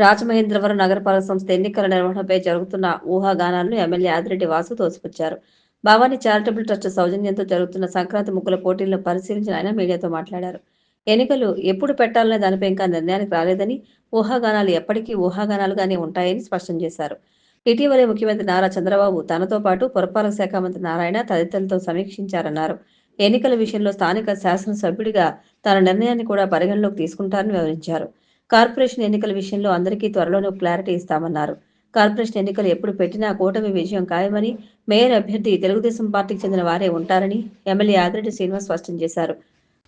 రాజమహేంద్రవరం నగరపాలక సంస్థ ఎన్నికల నిర్వహణపై జరుగుతున్న ఊహాగానాలను ఎమ్మెల్యే ఆదిరెడ్డి వాసు తోసిపుచ్చారు. భవానీ చారిటబుల్ ట్రస్ట్ సౌజన్యంతో జరుగుతున్న సంక్రాంతి ముగ్గుల పోటీలను పరిశీలించిన ఆయన మీడియాతో మాట్లాడారు. ఎన్నికలు ఎప్పుడు పెట్టాలనే దానిపై ఇంకా నిర్ణయానికి రాలేదని, ఊహాగానాలు ఎప్పటికీ ఊహాగానాలుగానే ఉంటాయని స్పష్టం చేశారు. ఇటీవలే ముఖ్యమంత్రి నారా చంద్రబాబు తనతో పాటు పురపాలక శాఖ మంత్రి నారాయణ తదితరులతో సమీక్షించారన్నారు. ఎన్నికల విషయంలో స్థానిక శాసనసభ్యుడిగా తన నిర్ణయాన్ని కూడా పరిగణలోకి తీసుకుంటారని వివరించారు. కార్పొరేషన్ ఎన్నికల విషయంలో అందరికీ త్వరలోనే క్లారిటీ ఇస్తామన్నారు. కార్పొరేషన్ ఎన్నికలు ఎప్పుడు పెట్టినా కూటమి విజయం ఖాయమని, మేయర్ అభ్యర్థి తెలుగుదేశం పార్టీకి చెందిన వారే ఉంటారని ఎమ్మెల్యే ఆదిరెడ్డి శ్రీనివాస్ స్పష్టం చేశారు.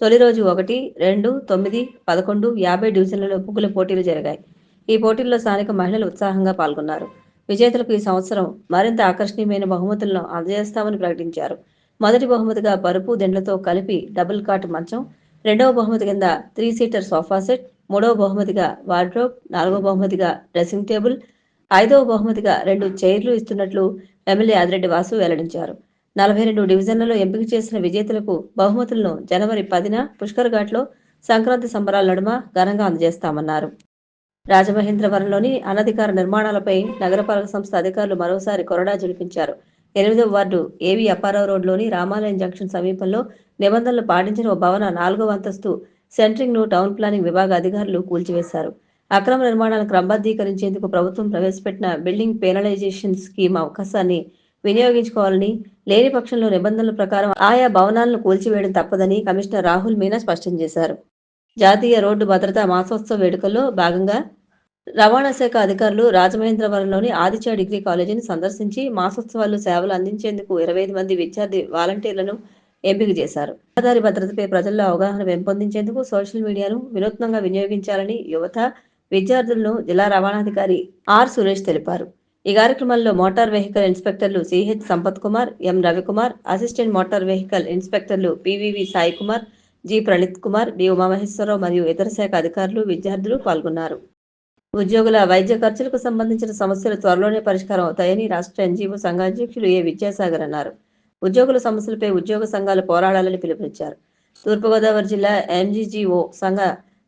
తొలి రోజు 1, 2, 9, 11, 50 డివిజన్లలో ముగ్గుల పోటీలు జరిగాయి. ఈ పోటీల్లో స్థానిక మహిళలు ఉత్సాహంగా పాల్గొన్నారు. విజేతలకు ఈ సంవత్సరం మరింత ఆకర్షణీయమైన బహుమతులను అందజేస్తామని ప్రకటించారు. మొదటి బహుమతిగా పరుపు దిండ్లతో కలిపి డబుల్ కాట్ మంచం, రెండవ బహుమతి కింద 3 సీటర్ సోఫా సెట్, మూడవ బహుమతిగా వార్డ్రోబ్, నాలుగవ బహుమతిగా డ్రెస్సింగ్ టేబుల్, ఐదవ బహుమతిగా 2 చైర్లు ఇస్తున్నట్లు ఎమ్మెల్యే ఆదిరెడ్డి వాసు వెల్లడించారు. 42 డివిజన్లలో ఎంపిక చేసిన విజేతలకు బహుమతులను జనవరి 10న పుష్కర్ ఘాట్లో సంక్రాంతి సంబరాల నడుమ ఘనంగా అందజేస్తామన్నారు. రాజమహేంద్రవరంలోని అనధికార నిర్మాణాలపై నగరపాలక సంస్థ అధికారులు మరోసారి కొరడా జులిపించారు. 8వ వార్డు ఏవి అప్పారావు రోడ్లోని రామాలయం జంక్షన్ సమీపంలో నిబంధనలు పాటించిన ఓ భవన 4వ అంతస్తు సెంట్రింగ్ ను టౌన్ ప్లానింగ్ విభాగ అధికారులు కూల్చివేశారు. అక్రమ నిర్మాణాలను క్రమబద్ధీకరించేందుకు ప్రభుత్వం ప్రవేశపెట్టిన బిల్డింగ్ పెనలైజేషన్ స్కీమ్ అవకాశాన్ని వినియోగించుకోవాలని, లేని పక్షంలో నిబంధనల ప్రకారం ఆయా భవనాలను కూల్చివేయడం తప్పదని కమిషనర్ రాహుల్ మీనా స్పష్టం చేశారు. జాతీయ రోడ్డు భద్రతా మాసోత్సవ వేడుకల్లో భాగంగా రవాణా శాఖ అధికారులు రాజమహేంద్రవరంలోని ఆదిత్య డిగ్రీ కాలేజీని సందర్శించి మాసోత్సవాల్లో సేవలు అందించేందుకు 25 మంది విద్యార్థి వాలంటీర్లను ఎంపిక చేశారు. రహదారి భద్రతపై ప్రజల్లో అవగాహన పెంపొందించేందుకు సోషల్ మీడియాను వినూత్నంగా వినియోగించాలని యువత, విద్యార్థులను జిల్లా రవాణాధికారి ఆర్ సురేష్ తెలిపారు. ఈ కార్యక్రమంలో మోటార్ వెహికల్ ఇన్స్పెక్టర్లు CH Sampath Kumar, M Ravikumar, assistant motor vehicle ఇన్స్పెక్టర్లు PVV Sai Kumar, G Praneeth Kumar, D Umamaheswararao మరియు ఇతర శాఖ అధికారులు, విద్యార్థులు పాల్గొన్నారు. ఉద్యోగుల వైద్య ఖర్చులకు సంబంధించిన సమస్యలు త్వరలోనే పరిష్కారం అవుతాయని రాష్ట్ర ఎన్జీఓ సంఘ అధ్యక్షులు ఏ విద్యాసాగర్ అన్నారు. ఉద్యోగుల సమస్యలపై ఉద్యోగ సంఘాలు పోరాడాలని పిలుపునిచ్చారు. తూర్పుగోదావరి జిల్లా ఎన్జీజీఓ సంఘ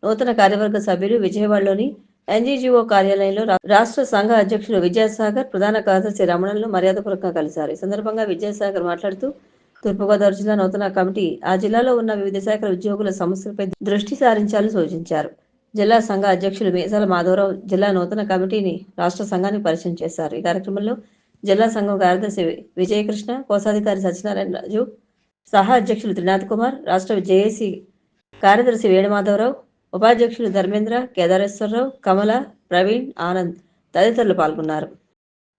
నూతన కార్యవర్గ సభ్యులు విజయవాడలోని ఎన్జీజీఓ కార్యాలయంలో రాష్ట్ర సంఘ అధ్యక్షులు విద్యాసాగర్, ప్రధాన కార్యదర్శి రమణలను మర్యాదపూర్వకంగా కలిశారు. ఈ సందర్భంగా విద్యాసాగర్ మాట్లాడుతూ తూర్పుగోదావరి జిల్లా నూతన కమిటీ ఆ జిల్లాలో ఉన్న వివిధ శాఖల ఉద్యోగుల సమస్యలపై దృష్టి సారించాలని సూచించారు. జిల్లా సంఘ అధ్యక్షులు మీసాల మాధవరావు జిల్లా నూతన కమిటీని రాష్ట్ర సంఘానికి పరిచయం చేశారు. ఈ కార్యక్రమంలో జిల్లా సంఘం కార్యదర్శి విజయకృష్ణ, కోశాధికారి సత్యనారాయణ రాజు, సహా అధ్యక్షులు త్రినాథ్ కుమార్, రాష్ట్ర జేఏసీ కార్యదర్శి వేణుమాధవరావు, ఉపాధ్యక్షులు ధర్మేంద్ర, కేదారేశ్వరరావు, కమల, ప్రవీణ్, ఆనంద్ తదితరులు పాల్గొన్నారు.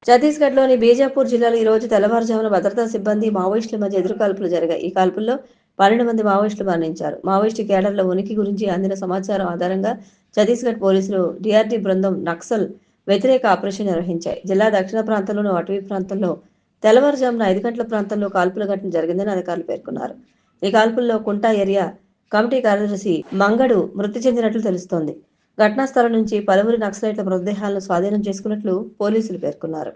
ఛత్తీస్గఢ్లోని బీజాపూర్ జిల్లాలో ఈ రోజు తెల్లవారుజామున భద్రతా సిబ్బంది, మావోయిస్టుల మధ్య ఎదురు కాల్పులు జరిగాయి. ఈ కాల్పుల్లో 12 మంది మావోయిస్టులు మరణించారు. మావోయిస్టు కేడర్ల ఉనికి గురించి అందిన సమాచారం ఆధారంగా ఛత్తీస్గఢ్ పోలీసులు డీఆర్టీ బృందం నక్సల్ వ్యతిరేక ఆపరేషన్ నిర్వహించాయి. జిల్లా దక్షిణ ప్రాంతంలోని అటవీ ప్రాంతంలో తెల్లవారుజామున 5 గంటల ప్రాంతంలో కాల్పుల ఘటన జరిగిందని అధికారులు పేర్కొన్నారు. ఈ కాల్పుల్లో కుంటా ఏరియా కమిటీ కార్యదర్శి మంగడు మృతి చెందినట్లు తెలుస్తోంది. ఘటనా స్థలం నుంచి పలువురు నక్సలైట్ల మృతదేహాలను స్వాధీనం చేసుకున్నట్లు పోలీసులు పేర్కొన్నారు.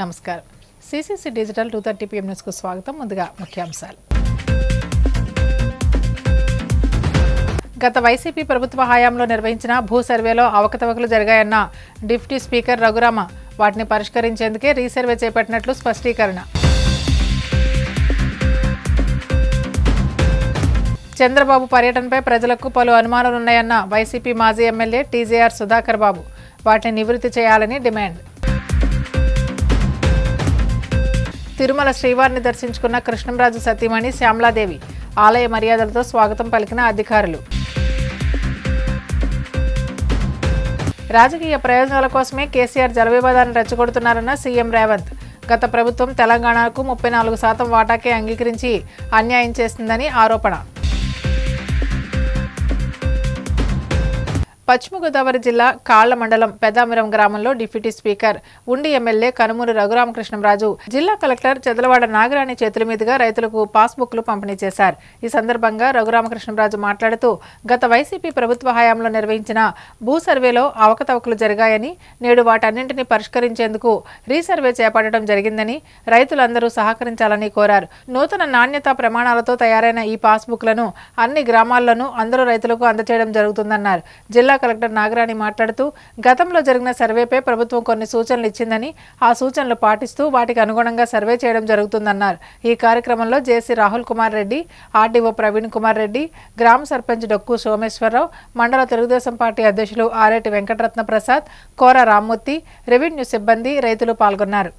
నమస్కారం. సిసిసి డిజిటల్ 2:30 PM న్యూస్కు స్వాగతం. ముందుగా ముఖ్యాంశాలు. గత వైసీపీ ప్రభుత్వ హయాంలో నిర్వహించిన భూ సర్వేలో అవకతవకలు జరిగాయన్న డిప్యూటీ స్పీకర్ రఘురామ వాటిని పరిష్కరించేందుకే రీసర్వే చేపట్టినట్లు స్పష్టీకరణ. చంద్రబాబు పర్యటనపై ప్రజలకు పలు అనుమానాలున్నాయన్న వైసీపీ మాజీ ఎమ్మెల్యే టీజేఆర్ సుధాకర్ బాబు వాటిని నివృత్తి చేయాలని డిమాండ్. తిరుమల శ్రీవారిని దర్శించుకున్న కృష్ణంరాజు సతీమణి శ్యామలాదేవి ఆలయ మర్యాదలతో స్వాగతం పలికిన అధికారులు. రాజకీయ ప్రయోజనాల కోసమే కేసీఆర్ జల వివాదాన్ని రెచ్చగొడుతున్నారన్న సీఎం రేవంత్. గత ప్రభుత్వం తెలంగాణకు 34% వాటాకే అంగీకరించి అన్యాయం చేస్తుందని ఆరోపణ. పశ్చిమ గోదావరి జిల్లా కాళ్ల మండలం పెదామిరం గ్రామంలో డిప్యూటీ స్పీకర్ ఉండి ఎమ్మెల్యే కనుమూరి రఘురామకృష్ణంరాజు జిల్లా కలెక్టర్ చెదలవాడ నాగరాణి చేతుల మీదుగా రైతులకు పాస్బుక్లు పంపిణీ చేశారు. ఈ సందర్భంగా రఘురామకృష్ణంరాజు మాట్లాడుతూ గత వైసీపీ ప్రభుత్వ హయాంలో నిర్వహించిన భూ సర్వేలో అవకతవకలు జరిగాయని, నేడు వాటన్నింటినీ పరిష్కరించేందుకు రీసర్వే చేపట్టడం జరిగిందని, రైతులందరూ సహకరించాలని కోరారు. నూతన నాణ్యతా ప్రమాణాలతో తయారైన ఈ పాస్బుక్లను అన్ని గ్రామాల్లోనూ అందరూ రైతులకు అందజేయడం జరుగుతుందన్నారు. జిల్లా కలెక్టర్ నాగరాణి మాట్లాడుతూ గతంలో జరిగిన సర్వేపై ప్రభుత్వం కొన్ని సూచనలు ఇచ్చిందని, ఆ సూచనలు పాటిస్తూ వాటికి అనుగుణంగా సర్వే చేయడం జరుగుతుందన్నారు. ఈ కార్యక్రమంలో జేసీ రాహుల్ కుమార్ రెడ్డి, ఆర్డీఓ ప్రవీణ్ కుమార్ రెడ్డి, గ్రామ సర్పంచ్ డొక్కు సోమేశ్వరరావు, మండల తెలుగుదేశం పార్టీ అధ్యక్షులు ఆరేటి వెంకటరత్న ప్రసాద్, కోర రామ్మూర్తి, రెవెన్యూ సిబ్బంది, రైతులు పాల్గొన్నారు.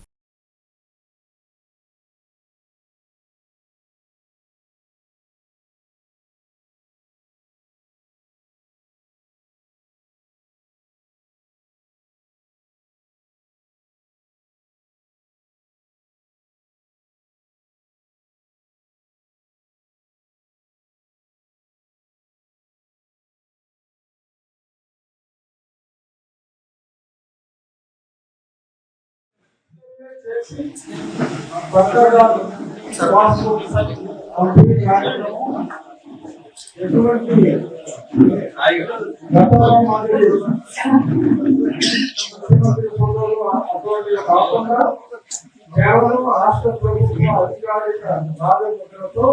కేవలం రాష్ట్ర ప్రభుత్వ అధికారిక రాజముద్రతో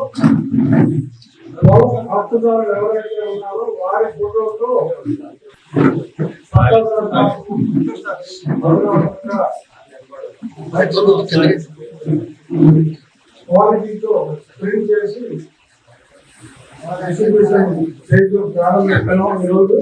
హక్కుదారులు ఎవరైతే ఉన్నారో వారి ఫోటోతో క్వాలిటీతో ప్రింట్ చేసి ఎగ్జిబిషన్ చేయడం ప్రారంభించడం ఈరోజు.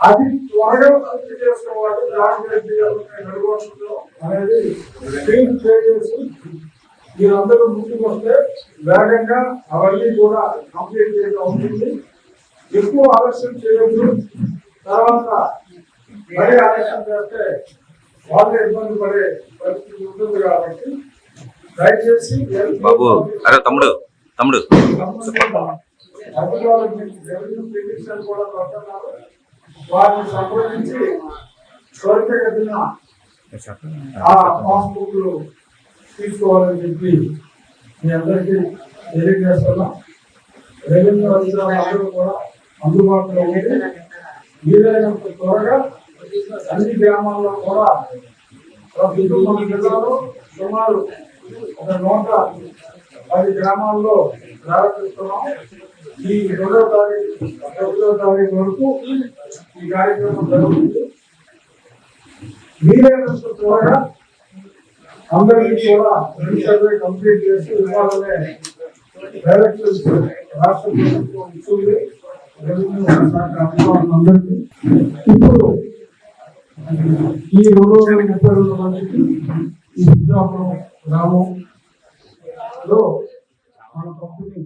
అది త్వరగా పూర్తి చేసుకోవాలి. అనేది చేసి మీరందరూ ముందుకు వస్తే వేగంగా అవన్నీ కూడా కంప్లీట్ చేయడం అవుతుంది. ఎక్కువ ఆలస్యం చేయొద్దు. తర్వాత మరీ ఆలస్యం చేస్తే వాళ్ళే ఇబ్బంది పడే పరిస్థితి ఉంటుంది. కాబట్టి దయచేసి తమ్ముడు కూడా వస్తున్నారు. వారిని సంప్రదించి త్వరితగతిన ఆ పాస్బుక్లు తీసుకోవాలని చెప్పి మీ అందరికీ తెలియజేస్తున్నాం. రెవెన్యూ అధికారులు కూడా అందుబాటులో ఉండి వీలైనంత త్వరగా అన్ని గ్రామాల్లో కూడా ప్రస్తుతం మన జిల్లాలో సుమారు 110 గ్రామాల్లో ప్రారంభిస్తున్నాం. ఈ 2వ తారీఖు వరకు ఈ కార్యక్రమం జరుగుతుంది. వీలైనంత త్వరగా అందరికీ కూడా సర్వే కంప్లీట్ చేసి ఇవ్వాలనే డైరెక్షన్స్ రాష్ట్ర ప్రభుత్వం ఇస్తుంది. అందరికీ ఇప్పుడు ఈ 232 మందికి ఈ విద్యాపురం గ్రామంలో మన పంపిణీ.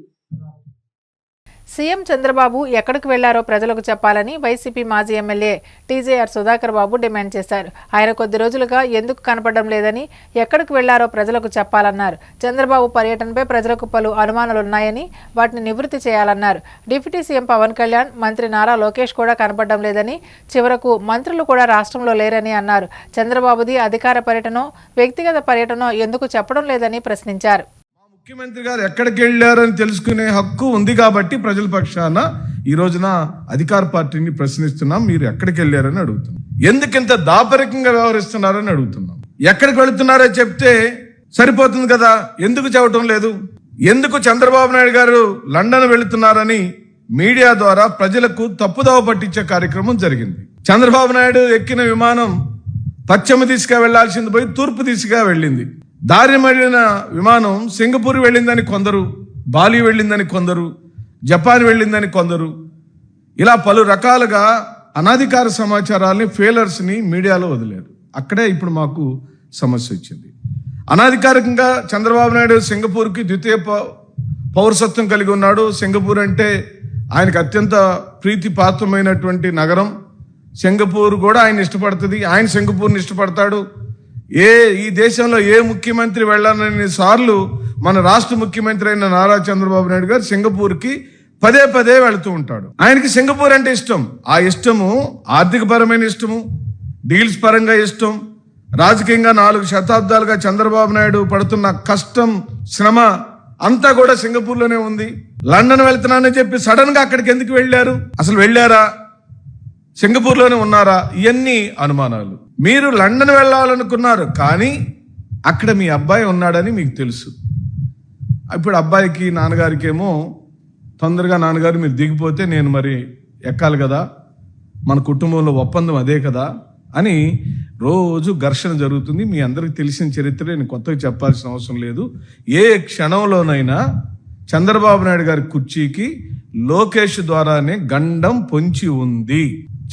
సీఎం చంద్రబాబు ఎక్కడికి వెళ్లారో ప్రజలకు చెప్పాలని వైసీపీ మాజీ ఎమ్మెల్యే టీజేఆర్ సుధాకర్ బాబు డిమాండ్ చేశారు. ఆయన కొద్ది రోజులుగా ఎందుకు కనపడడం లేదని, ఎక్కడికి వెళ్లారో ప్రజలకు చెప్పాలన్నారు. చంద్రబాబు పర్యటనపై ప్రజలకు పలు అనుమానాలున్నాయని, వాటిని నివృత్తి చేయాలన్నారు. డిప్యూటీ సీఎం పవన్ కళ్యాణ్, మంత్రి నారా లోకేష్ కూడా కనపడడం లేదని, చివరకు మంత్రులు కూడా రాష్ట్రంలో లేరని అన్నారు. చంద్రబాబుది అధికార పర్యటనో వ్యక్తిగత పర్యటనో ఎందుకు చెప్పడం లేదని ప్రశ్నించారు. ముఖ్యమంత్రి గారు ఎక్కడికి వెళ్ళారని తెలుసుకునే హక్కు ఉంది కాబట్టి ప్రజల పక్షాన ఈ రోజున అధికార పార్టీని ప్రశ్నిస్తున్నాం. మీరు ఎక్కడికి వెళ్ళారని అడుగుతున్నాం. ఎందుకింత దాపరికంగా వ్యవహరిస్తున్నారని అడుగుతున్నాం. ఎక్కడికి వెళుతున్నారో చెప్తే సరిపోతుంది కదా, ఎందుకు చెప్పడం లేదు? ఎందుకు చంద్రబాబు నాయుడు గారు లండన్ వెళుతున్నారని మీడియా ద్వారా ప్రజలకు తప్పుదోవ పట్టించే కార్యక్రమం జరిగింది. చంద్రబాబు నాయుడు ఎక్కిన విమానం పశ్చిమ దిశగా వెళ్లాల్సింది పోయి తూర్పు దిశగా వెళ్ళింది. దారి మళ్ళిన విమానం సింగపూర్ వెళ్ళిందని కొందరు, బాలి వెళ్ళిందని కొందరు, జపాన్ వెళ్ళిందని కొందరు, ఇలా పలు రకాలుగా అనధికార సమాచారాన్ని ఫెయిలర్స్ని మీడియాలో వదిలేరు. అక్కడే ఇప్పుడు మాకు సమస్య వచ్చింది. అనధికారికంగా చంద్రబాబు నాయుడు సింగపూర్కి ద్వితీయ పౌరసత్వం కలిగి ఉన్నాడు. సింగపూర్ అంటే ఆయనకు అత్యంత ప్రీతిపాత్రమైనటువంటి నగరం. సింగపూర్ కూడా ఆయన ఇష్టపడుతుంది, ఆయన సింగపూర్ని ఇష్టపడతాడు. ఈ దేశంలో ఏ ముఖ్యమంత్రి వెళ్ళాలని సార్లు మన రాష్ట్ర ముఖ్యమంత్రి అయిన నారా చంద్రబాబు నాయుడు గారు సింగపూర్కి పదే పదే వెళుతూ ఉంటాడు. ఆయనకి సింగపూర్ అంటే ఇష్టం. ఆ ఇష్టము ఆర్థిక పరమైన ఇష్టము, డీల్స్ పరంగా ఇష్టం, రాజకీయంగా 4 శతాబ్దాలుగా చంద్రబాబు నాయుడు పడుతున్న కష్టం, శ్రమ అంతా కూడా సింగపూర్లోనే ఉంది. లండన్ వెళ్తున్నానని చెప్పి సడన్ గా అక్కడికి ఎందుకు వెళ్ళారు? అసలు వెళ్ళారా? సింగపూర్లోనే ఉన్నారా? ఇవన్నీ అనుమానాలు. మీరు లండన్ వెళ్ళాలనుకున్నారు, కానీ అక్కడ మీ అబ్బాయి ఉన్నాడని మీకు తెలుసు. ఇప్పుడు అబ్బాయికి నాన్నగారికి ఏమో తొందరగా నాన్నగారు మీరు దిగిపోతే నేను మరి ఎక్కాలి కదా, మన కుటుంబంలో ఒప్పందం అదే కదా అని రోజు ఘర్షణ జరుగుతుంది. మీ అందరికి తెలిసిన చరిత్ర నేను కొత్తగా చెప్పాల్సిన అవసరం లేదు. ఏ క్షణంలోనైనా చంద్రబాబు నాయుడు గారి కుర్చీకి లోకేష్ ద్వారానే గండం పొంచి ఉంది.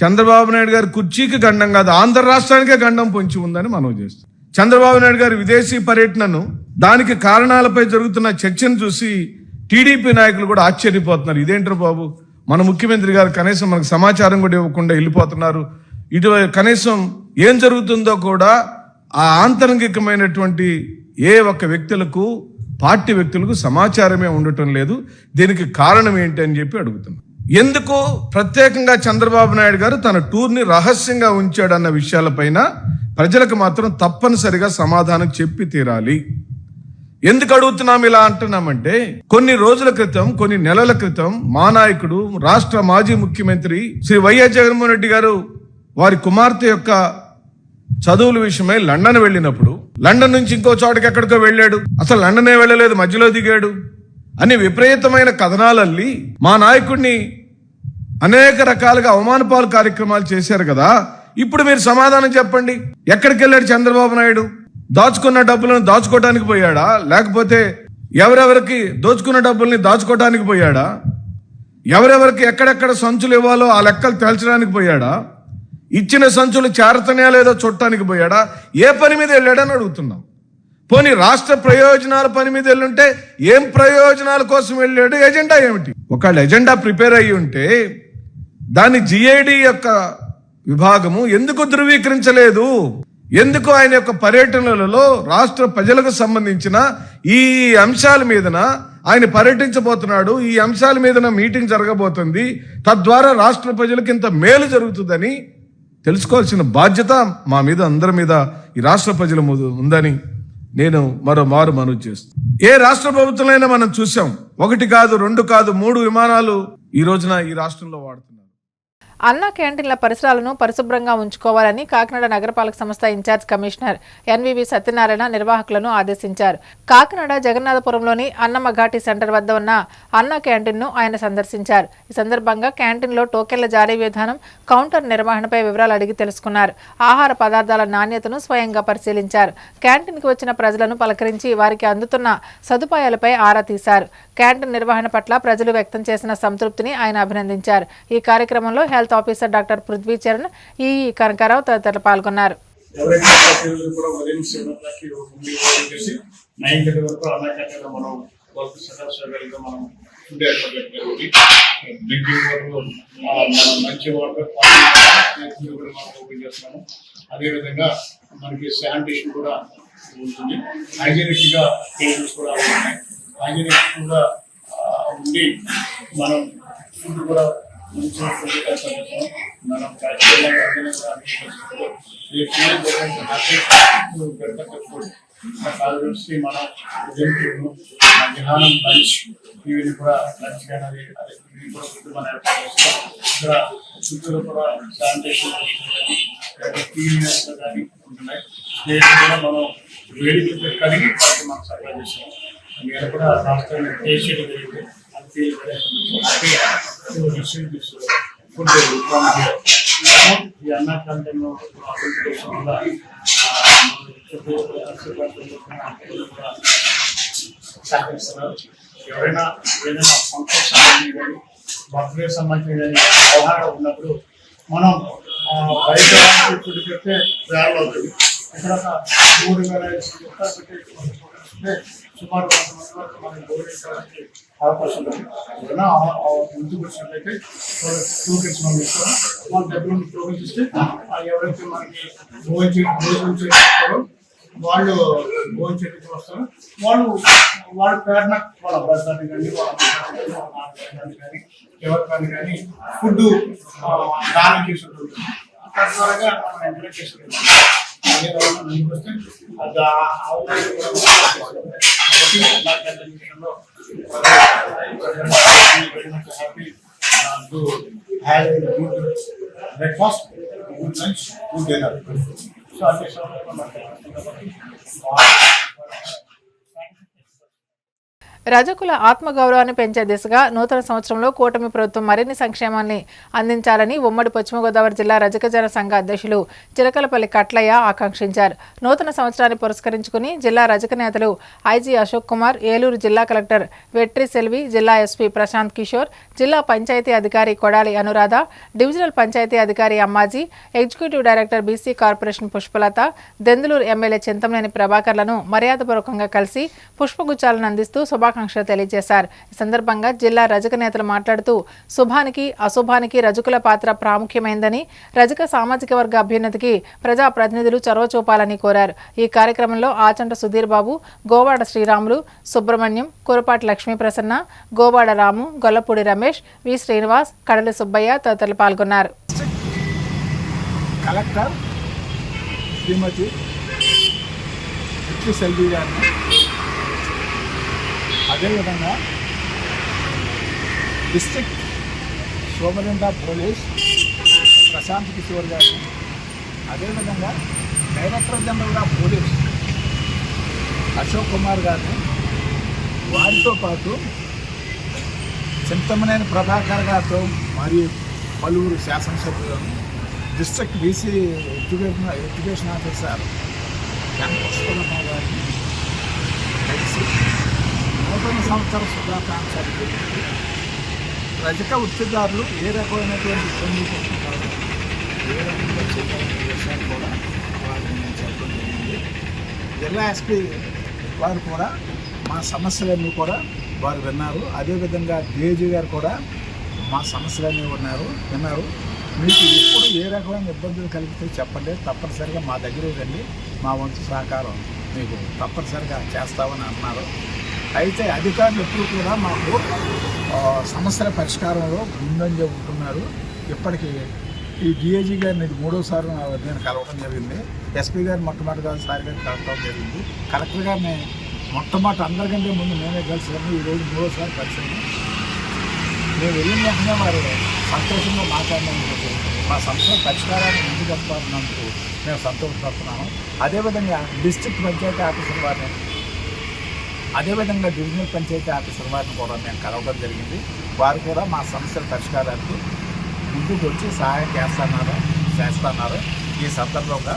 చంద్రబాబు నాయుడు గారి కుర్చీకి గండం కాదు, ఆంధ్ర రాష్ట్రానికే గండం పొంచి ఉందని మనం చేస్తాం. చంద్రబాబు నాయుడు గారి విదేశీ పర్యటనను, దానికి కారణాలపై జరుగుతున్న చర్చను చూసి టీడీపీ నాయకులు కూడా ఆశ్చర్యపోతున్నారు. ఇదేంటారు బాబు, మన ముఖ్యమంత్రి గారు కనీసం మనకు సమాచారం కూడా ఇవ్వకుండా వెళ్ళిపోతున్నారు. ఇటు కనీసం ఏం జరుగుతుందో కూడా ఆ ఆంతరంగికమైనటువంటి ఏ ఒక్క వ్యక్తులకు, పార్టీ వ్యక్తులకు సమాచారమే ఉండటం లేదు. దీనికి కారణం ఏంటి అని చెప్పి అడుగుతున్నాం. ఎందుకు ప్రత్యేకంగా చంద్రబాబు నాయుడు గారు తన టూర్ని రహస్యంగా ఉంచాడన్న విషయాలపైన ప్రజలకు మాత్రం తప్పనిసరిగా సమాధానం చెప్పి తీరాలి. ఎందుకు అడుగుతున్నాం ఇలా అంటున్నామంటే, కొన్ని రోజుల క్రితం, కొన్ని నెలల క్రితం మా నాయకుడు, రాష్ట్ర మాజీ ముఖ్యమంత్రి శ్రీ వైఎస్ జగన్మోహన్ రెడ్డి గారు వారి కుమార్తె యొక్క చదువుల విషయమై లండన్ వెళ్ళినప్పుడు, లండన్ నుంచి ఇంకో చోటకి ఎక్కడికో వెళ్ళాడు, అసలు లండనే వెళ్ళలేదు, మధ్యలో దిగాడు అని విపరీతమైన కథనాలల్లి మా నాయకుడిని అనేక రకాలుగా అవమానపాలు కార్యక్రమాలు చేశారు కదా. ఇప్పుడు మీరు సమాధానం చెప్పండి. ఎక్కడికి వెళ్ళాడు చంద్రబాబు నాయుడు? దాచుకున్న డబ్బులను దాచుకోవడానికి పోయాడా, లేకపోతే ఎవరెవరికి దోచుకున్న డబ్బుల్ని దాచుకోవడానికి పోయాడా, ఎవరెవరికి ఎక్కడెక్కడ సంచులు ఇవ్వాలో ఆ లెక్కలు తేల్చడానికి పోయాడా, ఇచ్చిన సంచులు చేరతనే లేదో చూడటానికి పోయాడా, ఏ పని మీద వెళ్ళాడని అడుగుతున్నాం. పోనీ రాష్ట్ర ప్రయోజనాల పని మీద వెళ్ళుంటే ఏం ప్రయోజనాల కోసం వెళ్ళాడు, ఎజెండా ఏమిటి? ఒకళ్ళ ఎజెండా ప్రిపేర్ అయ్యి ఉంటే దాన్ని జిఐడి యొక్క విభాగము ఎందుకు ధృవీకరించలేదు? ఎందుకు ఆయన యొక్క పర్యటనలలో రాష్ట్ర ప్రజలకు సంబంధించిన ఈ అంశాల మీదన ఆయన పర్యటించబోతున్నాడు, ఈ అంశాల మీదన మీటింగ్ జరగబోతుంది, తద్వారా రాష్ట్ర ప్రజలకు ఇంత మేలు జరుగుతుందని తెలుసుకోవాల్సిన బాధ్యత మా మీద, అందరి మీద, ఈ రాష్ట్ర ప్రజల ఉందని నేను మరోమారు మనవి చేస్తాను. ఏ రాష్ట్ర ప్రభుత్వంలో మనం చూసాం, 1 కాదు, 2 కాదు, 3 విమానాలు ఈ రోజున ఈ రాష్ట్రంలో వాడుతున్నారు. అన్నా క్యాంటీన్ల పరిసరాలను పరిశుభ్రంగా ఉంచుకోవాలని కాకినాడ నగరపాలక సంస్థ ఇన్ఛార్జ్ కమిషనర్ ఎన్వివి సత్యనారాయణ నిర్వాహకులను ఆదేశించారు. కాకినాడ జగన్నాథపురంలోని అన్నమ్మ ఘాటి సెంటర్ వద్ద ఉన్న అన్నా క్యాంటీన్ను ఆయన సందర్శించారు. ఈ సందర్భంగా క్యాంటీన్లో టోకెన్ల జారీ విధానం, కౌంటర్ నిర్వహణపై వివరాలు అడిగి తెలుసుకున్నారు. ఆహార పదార్థాల నాణ్యతను స్వయంగా పరిశీలించారు. క్యాంటీన్కి వచ్చిన ప్రజలను పలకరించి వారికి అందుతున్న సదుపాయాలపై ఆరా తీశారు. క్యాంటీన్ నిర్వహణ పట్ల ప్రజలు వ్యక్తం చేసిన సంతృప్తిని ఆయన అభినందించారు. ఈ కార్యక్రమంలో health officer doctor Prithvi Charan, EE Kanakarao తదితరులు పాల్గొన్నారు. అదేవిధంగా మనకి శానిటేషన్ కూడా ఉంటుంది, హైజీనిక్ గా టేబుల్స్ కూడా ఉన్నాయి, హైజీనిక్ కూడా ఉండి మనం ఫుడ్ కూడా మంచిగా మనం కలిసి మనం మధ్యాహ్నం లంచ్, ఇవన్నీ కూడా లంచ్ కానీ మన ఇక్కడ చుట్టూ కూడా శానిటేషన్ క్లీన్నెస్ కానీ ఉంటున్నాయి. కూడా మనం వేడికి కడిగి మనం సప్లై చేస్తాం. మీరు కూడా రాష్ట్రాన్ని టేస్ట్ చేయడం జరిగింది. ఫుడ్ ఈ అన్నా క్యాంటీన్ సహకరిస్తున్నారు. ఎవరైనా ఏదైనా ఫంక్షన్ సంబంధించి కానీ, బర్త్డే సంబంధించి కానీ వ్యవహారం ఉన్నప్పుడు మనం బయట ఫుడ్ పెడితే ట్రావెల్ అవుతుంది. ఇక్కడ 3,000 రూపాయలు పెట్టి అంటే సుమారు 100 మంది వరకు మనకి గౌరవించడానికి అవకాశం ఉంది. ఏదైనా ముందుకు వచ్చినట్లయితే 2 kids మనం ఇస్తాం. మన దగ్గర నుండి ప్రోగ్రెస్ ఇస్తే ఎవరైతే మనకి భోజనం చేస్తారో వాళ్ళు భోజనం చేయడానికి వస్తారు. వాళ్ళ పేరున వాళ్ళ అబ్బాయి కానీ వాళ్ళ అమ్మాయి కానీ ఎవరికైనా కానీ ఫుడ్ దానం చేసి ఉంటుంది. తద్వారా మనం ఎంకరేజ్ చేస్తుంది. ముందుకు వస్తే happy to have a good breakfast, good lunch, good dinner. So అదే రజకుల ఆత్మగౌరవాన్ని పెంచే దిశగా నూతన సంవత్సరంలో కూటమి ప్రభుత్వం మరిన్ని సంక్షేమాన్ని అందించాలని ఉమ్మడి పశ్చిమ గోదావరి జిల్లా రజక జన సంఘ అధ్యక్షులు చిలకలపల్లి కట్లయ్య ఆకాంక్షించారు. నూతన సంవత్సరాన్ని పురస్కరించుకుని జిల్లా రజక నేతలు ఐజీ అశోక్ కుమార్, ఏలూరు జిల్లా కలెక్టర్ వెట్రి సెల్వి, జిల్లా ఎస్పీ ప్రశాంత్ కిషోర్, జిల్లా పంచాయతీ అధికారి కొడాలి అనురాధ, డివిజనల్ పంచాయతీ అధికారి Ammaji, executive director BC corporation Pushpalatha, Denduluru MLA Chintamaneni ప్రభాకర్లను మర్యాదపూర్వకంగా కలిసి పుష్పగుచ్చాలను అందిస్తూ శుభాకాంక్షలు తెలియజేశారు. ఈ సందర్భంగా జిల్లా రజక నేతలు మాట్లాడుతూ శుభానికి అశుభానికి రజకుల పాత్ర ప్రాముఖ్యమైందని, రజక సామాజిక వర్గ అభ్యున్నతికి ప్రజా ప్రతినిధులు చొరవ చూపాలని కోరారు. ఈ కార్యక్రమంలో ఆచంట సుధీర్ బాబు, గోవాడ శ్రీరాములు, సుబ్రహ్మణ్యం, కురపాటి లక్ష్మీ ప్రసన్న, గోవాడ రాము, గొల్లపూడి రమేష్, వి శ్రీనివాస్, కడలి సుబ్బయ్య తదితరులు పాల్గొన్నారు. కలెక్టర్ శ్రీమతి వెట్రి సెల్వి గారిని, అదేవిధంగా district superintendent of police Prashant Kishore గారిని, అదేవిధంగా director general of police Ashok Kumar గారిని, వారితో పాటు చింతమనేని ప్రభాకర్ గారితో మరియు పలువురు శాసనసభ్యులను, district BC education officer Pushpalatha గారిని కలిసి నూతన సంవత్సర శుభాకాంక్షలు తెలిపి రజక వృత్తిదారులు ఏ రకమైనటువంటి ఇబ్బంది పడుతున్నారు, ఏ రకంగా చేయాలనే విషయాలు కూడా వారిని నేను చెప్పడం జరిగింది. జిల్లా ఎస్పీ వారు కూడా మా సమస్యలన్నీ కూడా వారు విన్నారు. అదేవిధంగా డిఐజీ గారు కూడా మా సమస్యలన్నీ విన్నారు. మీకు ఎప్పుడు ఏ రకమైన ఇబ్బందులు కలిగితే చెప్పండి, తప్పనిసరిగా మా దగ్గర రండి, మా వంతు సహకారం మీకు తప్పనిసరిగా చేస్తామని అన్నారు. అయితే అధికారులు ఎప్పుడు కూడా మాకు సమస్యల పరిష్కారంలో ముందంజ ఉంటున్నారు. ఇప్పటికీ ఈ డిఐజీ గారిని ఇది 3వసారి నేను కలవడం జరిగింది. ఎస్పీ గారిని మొట్టమొదటిసారి గారిని కలవడం జరిగింది. కలెక్టర్ గారిని మొట్టమొదటి అందరికంటే ముందు నేనే కలిసాను. ఈరోజు 3వసారి కలిసాను. మేము వెళ్ళిన వెంటనే వారు సంతోషంగా మాట్లాడినందుకు, మా సమస్యల పరిష్కారాన్ని ముందు చెప్పాలన్నందుకు మేము సంతోషపడుతున్నాము. అదేవిధంగా డిస్ట్రిక్ట్ పంచాయతీ ఆఫీసర్ వారిని, అదేవిధంగా డివిజనల్ పంచాయతీ ఆఫీసర్ వారిని కూడా మేము కలవడం జరిగింది. వారు కూడా మా సమస్యల పరిష్కారానికి ముందుకు వచ్చి సహాయం చేస్తున్నారు. ఈ సందర్భంగా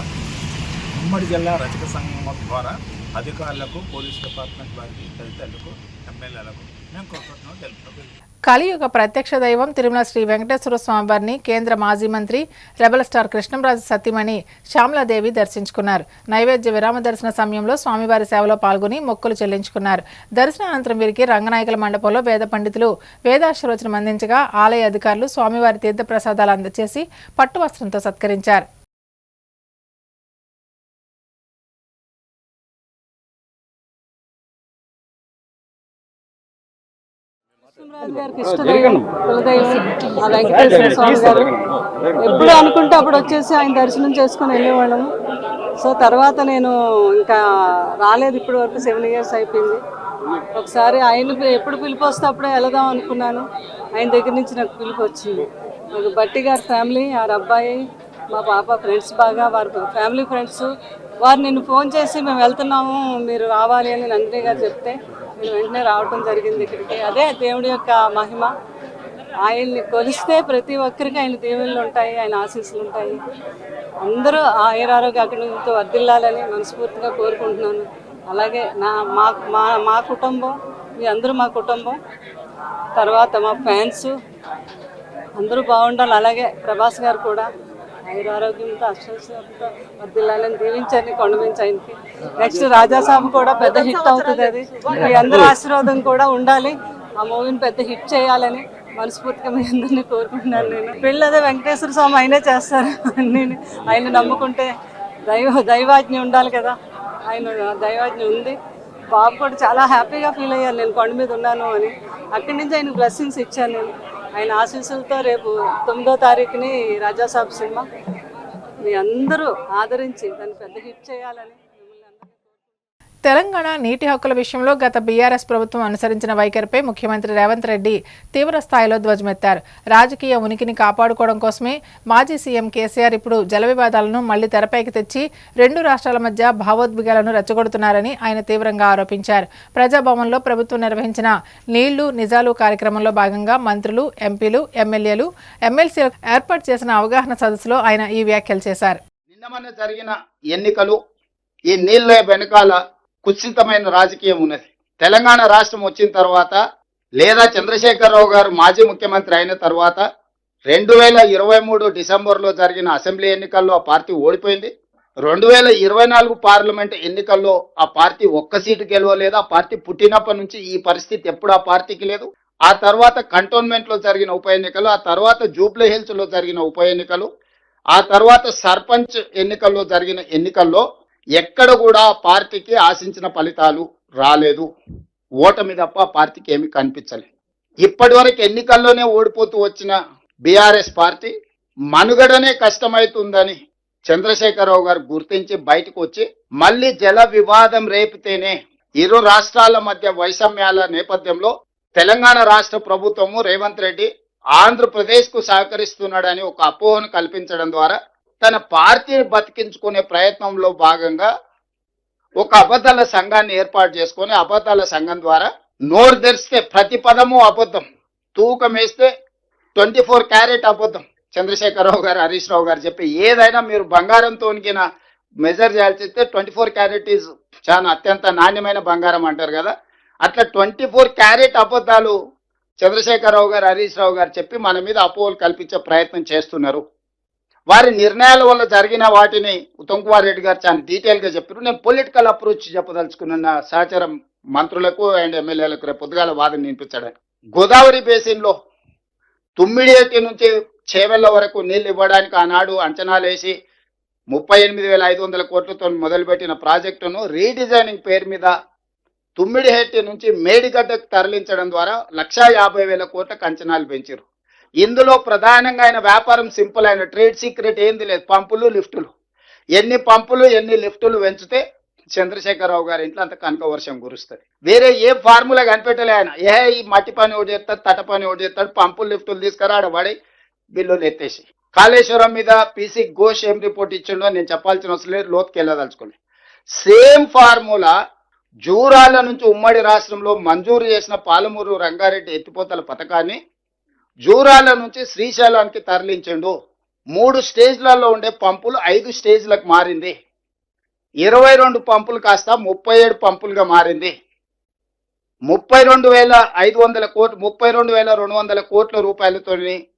ఉమ్మడి జిల్లా రజక సంఘం ద్వారా అధికారులకు, పోలీస్ డిపార్ట్మెంట్ వారికి, తదితరులకు, ఎమ్మెల్యేలకు మేము కృతజ్ఞతలు తెలుపుతాం. కలియుగ ప్రత్యక్ష దైవం తిరుమల శ్రీ వెంకటేశ్వర స్వామి వారిని కేంద్ర మాజీ మంత్రి రెబల్ స్టార్ కృష్ణంరాజు సతీమణి శ్యామలాదేవి దర్శించుకున్నారు. నైవేద్య విరామ దర్శన సమయంలో స్వామివారి సేవలో పాల్గొని మొక్కులు చెల్లించుకున్నారు. దర్శనానంతరం వీరికి రంగనాయకుల మండపంలో వేద పండితులు వేదాశీర్వచనం అందించగా ఆలయ అధికారులు స్వామివారి తీర్థప్రసాదాలు అందజేసి పట్టు వస్త్రంతో సత్కరించారు. కృష్ణరాజు గారికి ఇష్టదైవం, కులదైవం ఆ వెంకటేశ్వర స్వామి గారు. ఎప్పుడు అనుకుంటే అప్పుడు వచ్చేసి ఆయన దర్శనం చేసుకొని వెళ్ళేవాళ్ళము. సో తర్వాత నేను ఇంకా రాలేదు, ఇప్పటి వరకు 7 years అయిపోయింది. ఒకసారి ఆయన ఎప్పుడు పిలుపు వస్తే అప్పుడే వెళదాం అనుకున్నాను. ఆయన దగ్గర నుంచి నాకు పిలుపు వచ్చింది. నాకు బట్టి గారి ఫ్యామిలీ, ఆ అబ్బాయి, మా పాప ఫ్రెండ్స్, బాగా వారి ఫ్యామిలీ ఫ్రెండ్స్ వారు నిన్ను ఫోన్ చేసి మేము వెళ్తున్నాము మీరు రావాలి అని నందిని గారు చెప్తే నేను వెంటనే రావడం జరిగింది ఇక్కడికి. అదే దేవుడి యొక్క మహిమ. ఆయన్ని కొలిస్తే ప్రతి ఒక్కరికి ఆయన దేవుళ్ళు ఉంటాయి, ఆయన ఆశీస్సులు ఉంటాయి. అందరూ ఆయురారోగ్య అక్కడితో వర్ధిల్లాలని మనస్ఫూర్తిగా కోరుకుంటున్నాను. అలాగే మా కుటుంబం, మీ అందరూ మా కుటుంబం, తర్వాత మా ఫ్యాన్స్ అందరూ బాగుండాలి. అలాగే ప్రభాస్ గారు కూడా ఆయురారోగ్యంతో అష్టంతో వర్దిల్లాలని దీవించండి కొండమించి ఆయనకి. నెక్స్ట్ రాజాసాబు కూడా పెద్ద హిట్ అవుతుంది, అది మీ అందరి ఆశీర్వాదం కూడా ఉండాలి. ఆ మూవీని పెద్ద హిట్ చేయాలని మనస్ఫూర్తిగా మీ అందరినీ కోరుకుంటున్నాను. నేను పెళ్ళి అదే వెంకటేశ్వర స్వామి ఆయనే చేస్తారు. నేను ఆయన నమ్ముకుంటే దైవాజ్ఞ ఉండాలి కదా, ఆయన దైవాజ్ఞ ఉంది. బాబు కూడా చాలా హ్యాపీగా ఫీల్ అయ్యాను నేను కొండ మీద ఉన్నాను అని. అక్కడి నుంచి ఆయన బ్లెస్సింగ్స్ ఇచ్చాను నేను. ఆయన ఆశీస్సులతో రేపు 9వ తారీఖుని రాజాసాబ్ సినిమా మీ అందరూ ఆదరించి దాన్ని పెద్ద హిట్ చేయాలని. తెలంగాణ నీటి హక్కుల విషయంలో గత బీఆర్ఎస్ ప్రభుత్వం అనుసరించిన వైఖరిపై ముఖ్యమంత్రి రేవంత్ రెడ్డి తీవ్ర స్థాయిలో ధ్వజమెత్తారు. రాజకీయ ఉనికిని కాపాడుకోవడం కోసమే మాజీ సీఎం కేసీఆర్ ఇప్పుడు జల వివాదాలను మళ్లీ తెరపైకి తెచ్చి రెండు రాష్ట్రాల మధ్య భావోద్వేగాలను రెచ్చగొడుతున్నారని ఆయన తీవ్రంగా ఆరోపించారు. ప్రజాభవన్లో ప్రభుత్వం నిర్వహించిన నీళ్లు నిజాలు కార్యక్రమంలో భాగంగా మంత్రులు, ఎంపీలు, ఎమ్మెల్యేలు, ఎమ్మెల్సీలు ఏర్పాటు చేసిన అవగాహన సదస్సులో ఆయన ఈ వ్యాఖ్యలు చేశారు. నిన్న జరిగిన ఎన్నికలు, ఈ నీళ్ల వెనకాల కుత్సితమైన రాజకీయం ఉన్నది. తెలంగాణ రాష్ట్రం వచ్చిన తర్వాత లేదా చంద్రశేఖరరావు గారు మాజీ ముఖ్యమంత్రి అయిన తర్వాత 2023 డిసెంబర్లో జరిగిన అసెంబ్లీ ఎన్నికల్లో ఆ పార్టీ ఓడిపోయింది. 2024 పార్లమెంట్ ఎన్నికల్లో ఆ పార్టీ ఒక్క సీటు గెలవలేదు. ఆ పార్టీ పుట్టినప్పటి నుంచి ఈ పరిస్థితి ఎప్పుడు ఆ పార్టీకి లేదు. ఆ తర్వాత కంటోన్మెంట్ లో జరిగిన ఉప ఎన్నికలు, ఆ తర్వాత జూబ్లీ హిల్స్ లో జరిగిన ఉప ఎన్నికలు, ఆ తర్వాత సర్పంచ్ ఎన్నికల్లో జరిగిన ఎన్నికల్లో ఎక్కడ కూడా పార్టీకి ఆశించిన ఫలితాలు రాలేదు. ఓటమి తప్ప పార్టీకి ఏమీ కనిపించలేదు. ఇప్పటి వరకు ఎన్నికల్లోనే ఓడిపోతూ వచ్చిన బీఆర్ఎస్ పార్టీ మనుగడనే కష్టమవుతుందని చంద్రశేఖరరావు గారు గుర్తించి బయటకు వచ్చి మళ్ళీ జల వివాదం రేపితేనే ఇరు రాష్ట్రాల మధ్య వైషమ్యాల నేపథ్యంలో తెలంగాణ రాష్ట్ర ప్రభుత్వము రేవంత్ రెడ్డి ఆంధ్రప్రదేశ్ కు సహకరిస్తున్నాడని ఒక అపోహను కల్పించడం ద్వారా తన పార్టీని బతికించుకునే ప్రయత్నంలో భాగంగా ఒక అబద్ధాల సంఘాన్ని ఏర్పాటు చేసుకొని అబద్ధాల సంఘం ద్వారా నోరు తెరిస్తే ప్రతి పదము అబద్ధం, తూకం వేస్తే 24 క్యారెట్ అబద్ధం. చంద్రశేఖరరావు గారు, హరీష్ రావు గారు చెప్పి ఏదైనా మీరు బంగారంతో మెజర్ చేయాల్సి 24 క్యారెట్ ఈజ్ చాలా అత్యంత నాణ్యమైన బంగారం అంటారు కదా, అట్లా 24 క్యారెట్ అబద్ధాలు చంద్రశేఖరరావు గారు, హరీష్ రావు గారు చెప్పి మన మీద అపోహలు కల్పించే ప్రయత్నం చేస్తున్నారు. వారి నిర్ణయాల వల్ల జరిగిన వాటిని ఉత్తమ్ కుమార్ రెడ్డి గారు చాలా డీటెయిల్ గా చెప్పారు. నేను పొలిటికల్ అప్రోచ్ చెప్పదలుచుకున్న సహచరం మంత్రులకు అండ్ ఎమ్మెల్యేలకు రేపు పొద్దుగాల వాదన వినిపించడానికి. గోదావరి బేసిన్ లో తుమ్మిడిహెట్టి నుంచి చేవెళ్ల వరకు నీళ్లు ఇవ్వడానికి ఆనాడు అంచనాలు వేసి 38,500 కోట్లతో మొదలుపెట్టిన ప్రాజెక్టును రీడిజైనింగ్ పేరు మీద తుమ్మిడిహెట్టి నుంచి మేడిగడ్డకు తరలించడం ద్వారా 1,50,000 కోట్లకు అంచనాలు పెంచారు. ఇందులో ప్రధానంగా ఆయన వ్యాపారం సింపుల్, అయిన ట్రేడ్ సీక్రెట్ ఏంది లేదు, పంపులు లిఫ్టులు. ఎన్ని పంపులు ఎన్ని లిఫ్టులు పెంచితే చంద్రశేఖరరావు గారి ఇంట్లో అంత కనక వర్షం కురుస్తుంది. వేరే ఏ ఫార్ములా కనిపెట్టలే ఆయన. ఈ మట్టి పని ఒకటి చేస్తాడు, తట పని ఒకటి చేస్తాడు, పంపులు లిఫ్టులు తీసుకురా ఆడబడి బిల్లులు ఎత్తేసి. కాళేశ్వరం మీద పీసీ ఘోష్ ఏం రిపోర్ట్ ఇచ్చిండో నేను చెప్పాల్సిన అవసరం లేదు, లోతుకి వెళ్ళదలుచుకోలేదు. సేమ్ ఫార్ములా జూరాల నుంచి ఉమ్మడి రాష్ట్రంలో మంజూరు చేసిన పాలమూరు రంగారెడ్డి ఎత్తిపోతల పథకాన్ని జూరాల నుంచి శ్రీశైలానికి తరలించిండు. 3 స్టేజ్లలో ఉండే పంపులు 5 స్టేజ్లకు మారింది. 22 పంపులు కాస్త 37 పంపులుగా మారింది. 32,500 కోట్లు 32,200 కోట్ల రూపాయలతో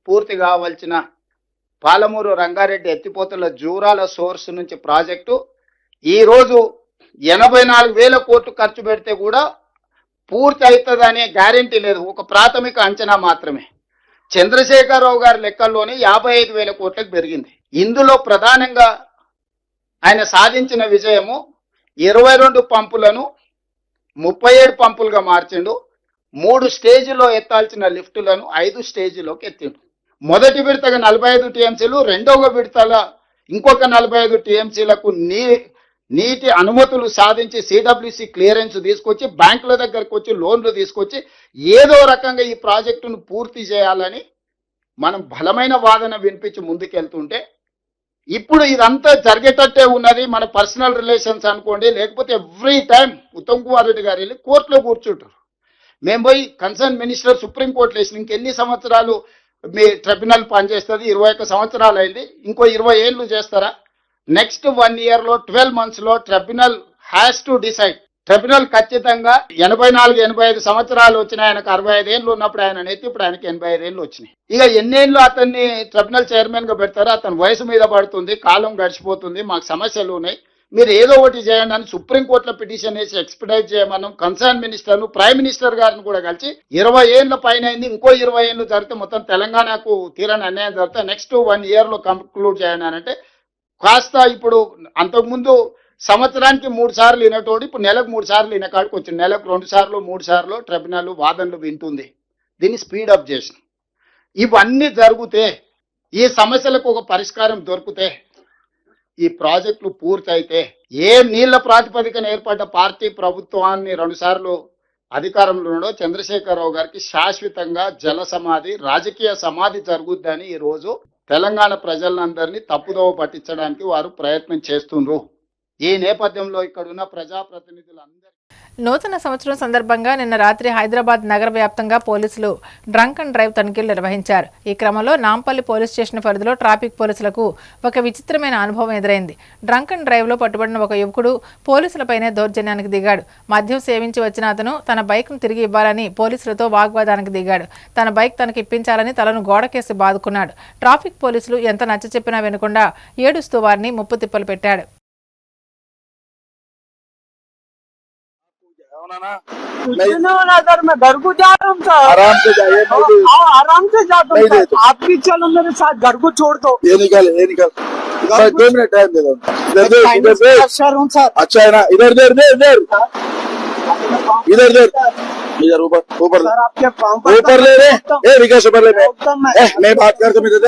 పూర్తి కావాల్సిన పాలమూరు రంగారెడ్డి ఎత్తిపోతల జూరాల సోర్స్ నుంచి ప్రాజెక్టు ఈ రోజు 84,000 కోట్లు ఖర్చు పెడితే కూడా పూర్తి అవుతుందనే గ్యారెంటీ లేదు, ఒక ప్రాథమిక అంచనా మాత్రమే. చంద్రశేఖరరావు గారి లెక్కల్లోనే 55,000 కోట్లకు పెరిగింది. ఇందులో ప్రధానంగా ఆయన సాధించిన విజయము 22 పంపులను 37 పంపులుగా మార్చిండు. 3 స్టేజీలో ఎత్తాల్సిన లిఫ్టులను 5 స్టేజీలోకి ఎత్తిండు. మొదటి విడతగా 45 టీఎంసీలు, రెండవ విడతల ఇంకొక 45 టీఎంసీలకు నీటి అనుమతులు సాధించి సిడబ్ల్యూసి క్లియరెన్స్ తీసుకొచ్చి బ్యాంకుల దగ్గరకు వచ్చి లోన్లు తీసుకొచ్చి ఏదో రకంగా ఈ ప్రాజెక్టును పూర్తి చేయాలని మనం బలమైన వాదన వినిపించి ముందుకెళ్తుంటే ఇప్పుడు ఇదంతా జరిగేటట్టే ఉన్నది. మన పర్సనల్ రిలేషన్స్ అనుకోండి, లేకపోతే ఎవ్రీ టైం ఉత్తమ్ కుమార్ రెడ్డి గారు వెళ్ళి కోర్టులో కూర్చుంటారు. మేము పోయి కన్సర్న్ మినిస్టర్ సుప్రీంకోర్టులో వేసిన ఇంకెన్ని సంవత్సరాలు మీ ట్రిబ్యునల్ పనిచేస్తుంది, 21 సంవత్సరాలు అయింది, ఇంకో 20 ఏళ్ళు చేస్తారా? నెక్స్ట్ 1 year లో 12 months లో tribunal has to decide. Tribunal ఖచ్చితంగా 84-85 సంవత్సరాలు వచ్చినాయి. ఆయనకు 65 ఏళ్ళు ఉన్నప్పుడు ఆయన నెత్తి, ఇప్పుడు ఆయనకి 85 ఏళ్ళు వచ్చినాయి. ఇక ఎన్నేళ్ళు అతన్ని ట్రిబ్యునల్ చైర్మన్ గా పెడతారో, అతని వయసు మీద పడుతుంది, కాలం గడిచిపోతుంది, మాకు సమస్యలు ఉన్నాయి, మీరు ఏదో ఒకటి చేయండి అని సుప్రీంకోర్టులో పిటిషన్ వేసి ఎక్స్పెడైట్ చేయమన్నాం. కన్సర్న్ మినిస్టర్ను, ప్రైమ్ మినిస్టర్ గారిని కూడా కలిసి 20 ఏళ్ళ పైన అయింది, ఇంకో 20 ఏళ్ళు జరిగితే మొత్తం తెలంగాణకు తీరని అన్యాయం జరిగితే నెక్స్ట్ 1 year లో కంక్లూడ్ చేయండి అని అంటే, కాస్త ఇప్పుడు అంతకుముందు సంవత్సరానికి 3 సార్లు వినేటోడు ఇప్పుడు నెలకు 3 సార్లు వినే కాడికి వచ్చింది. నెలకు 2 సార్లు 3 సార్లు ట్రిబ్యునల్ వాదనలు వింటుంది. దీన్ని స్పీడప్ చేసిన ఇవన్నీ జరిగితే, ఈ సమస్యలకు ఒక పరిష్కారం దొరికితే, ఈ ప్రాజెక్టులు పూర్తయితే, ఏ నీళ్ల ప్రాతిపదికన ఏర్పడ్డ పార్టీ ప్రభుత్వాన్ని 2 సార్లు అధికారంలో ఉండో చంద్రశేఖరరావు గారికి శాశ్వతంగా జల సమాధి, రాజకీయ సమాధి జరుగుద్దని ఈ రోజు తెలంగాణ ప్రజలందరినీ తప్పుదోవ పట్టించడానికి వారు ప్రయత్నం చేస్తుండ్రు. ఈ నేపథ్యంలో ఇక్కడ ఉన్న ప్రజాప్రతినిధులందరూ నూతన సంవత్సరం సందర్భంగా నిన్న రాత్రి హైదరాబాద్ నగర వ్యాప్తంగా పోలీసులు డ్రంక్ అండ్ డ్రైవ్ తనిఖీలు నిర్వహించారు. ఈ క్రమంలో నాంపల్లి పోలీస్ స్టేషన్ పరిధిలో ట్రాఫిక్ పోలీసులకు ఒక విచిత్రమైన అనుభవం ఎదురైంది. డ్రంక్ అండ్ డ్రైవ్ లో పట్టుబడిన ఒక యువకుడు పోలీసులపైనే దౌర్జన్యానికి దిగాడు. మద్యం సేవించి వచ్చిన అతను తన బైక్ను తిరిగి ఇవ్వాలని పోలీసులతో వాగ్వాదానికి దిగాడు. తన బైక్ తనకు ఇప్పించాలని తలను గోడకేసి బాదుకున్నాడు. ట్రాఫిక్ పోలీసులు ఎంత నచ్చచెప్పినా వినకుండా ఏడుస్తూ వారిని ముప్పు తిప్పలు పెట్టాడు. सर मैं घर को जा रहा हूँ सर, आराम से जाइए, आराम से जाता हूँ सर, आप भी चलो मेरे साथ, घर को छोड़ दो। ये निकल 2 मिनट टाइम दे दो। इधर से सर हूँ सर, अच्छा है ना, इधर इधर इधर इधर इधर इधर ऊपर ऊपर सर आपके पाँव ऊपर ले रहे, ए विकास ऊपर ले, मैं बात कर, तुम इधर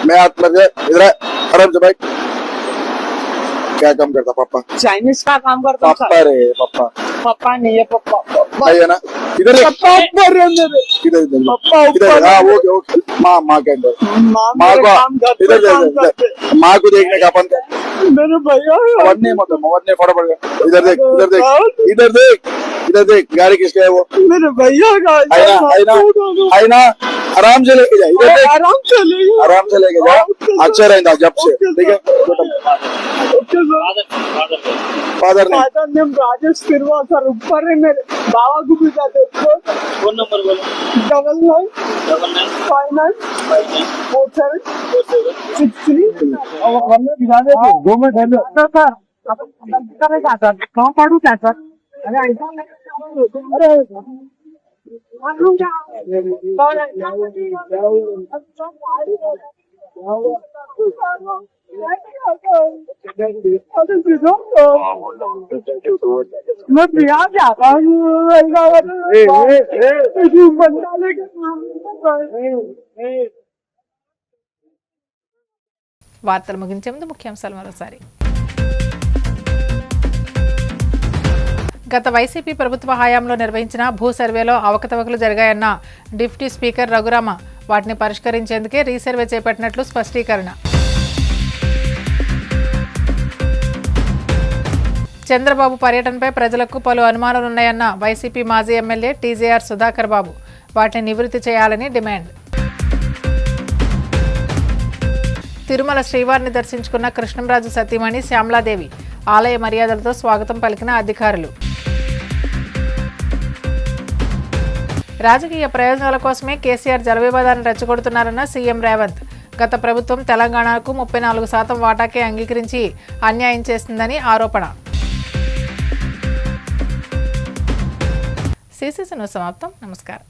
मैं हाथ लग गया, इधर आराम से भाई। क्या काम करता पापा? चाइनीज का काम करता हूँ पापा रे पापा, पापा नहीं है, पापा भाई है ना, इधर पापा ऊपर रहने दे, इधर इधर पापा इधर, ऊपर हाँ ओके ओके, माँ के अंदर माँ माँ मेरे को काम घर पे इधर काम करते, माँ को देखने का अपन मेरे भैया वरने मतलब वरने फटाफट इधर देख इधर देख इधर देख इधर देख, गाड़ी किसका है वो? मेरे भैया का है ना, आराम से लेके जा, इधर देख आराम से लेके आराम से लेके जा, अच्छा रहता जब से, ठीक है। फादर ने नेम राजेश तिरवा सर, ऊपर है मेरे बाबा को भी जाते। फोन नंबर बोलो, 99494763। 2 मिनट है सर, कहाँ पढ़ू क्या सर? अरे ऐसा नहीं, अरे मैं बिहार जाता हूँ, వార్తలు ముగించే ముందు ముఖ్యాంశాలు మరోసారి. గత వైసీపీ ప్రభుత్వ హయాంలో నిర్వహించిన భూ సర్వేలో అవకతవకలు జరిగాయన్న డిప్యూటీ స్పీకర్ రఘురామ. వాటిని పరిష్కరించేందుకే రీసర్వే చేపట్టినట్లు స్పష్టీకరణ. చంద్రబాబు పర్యటనపై ప్రజలకు పలు అనుమానాలున్నాయన్న వైసీపీ మాజీ ఎమ్మెల్యే టీజేఆర్ సుధాకర్ బాబు. వాటిని నివృత్తి చేయాలని డిమాండ్. తిరుమల శ్రీవారిని దర్శించుకున్న కృష్ణంరాజు సతీమణి శ్యామలాదేవి. ఆలయ మర్యాదలతో స్వాగతం పలికిన అధికారులు. రాజకీయ ప్రయోజనాల కోసమే కేసీఆర్ జల వివాదాన్ని రెచ్చగొడుతున్నారన్న సీఎం రేవంత్. గత ప్రభుత్వం తెలంగాణకు 34% వాటాకే అంగీకరించి అన్యాయం చేసిందని ఆరోపణ. సిసిసి న్యూస్ సమాప్తం. నమస్కారం.